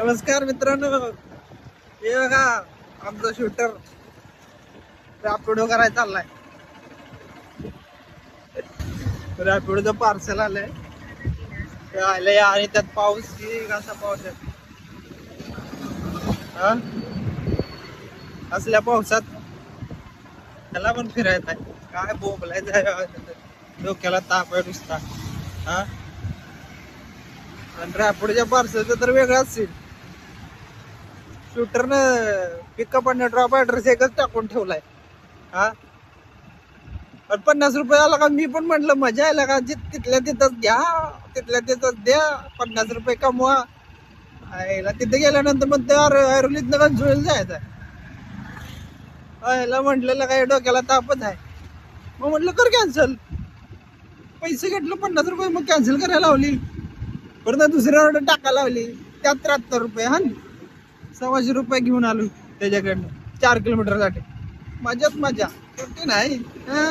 नमस्कार मित्रांनो, हे बघा आमचा शूटर रॅपिडो करायला चाललाय. रॅपिडोचं पार्सल आलंय ते आलंय आणि त्यात पाऊस की कसा पाऊस आहे हा. असल्या पावसात त्याला पण फिरायचं आहे. काय बोंबलायचं आहे, डोक्याला ताप आहे नुसता हा. आणि रॅपिडोच्या पार्सलचं तर वेगळं असेल. शूटरनं पिकअप आणि ड्रॉप ऍड्रेस एकच टाकून ठेवलाय हा. पण 50 रुपये आला का मी पण म्हटलं मजा यायला का तिथल्या तिथंच घ्या, तिथल्या तिथंच द्या, 50 रुपये कमवा. आयला तिथे गेल्यानंतर मग त्या ऐरोलीतनं गंजूळला जायचं. आयला म्हटलेलं काय डोक्याला तापच आहे. मग म्हटलं कर कॅन्सल. पैसे घेतलं 50 रुपये, मग कॅन्सल करायला लावली. परत दुसऱ्या ऑर्डर टाकायला लावली, त्यात 73 रुपये हा. 100 रुपये घेऊन आलो त्याच्याकडनं 4 किलोमीटर साठी. मजाच मजा, सुट्टी नाही हा.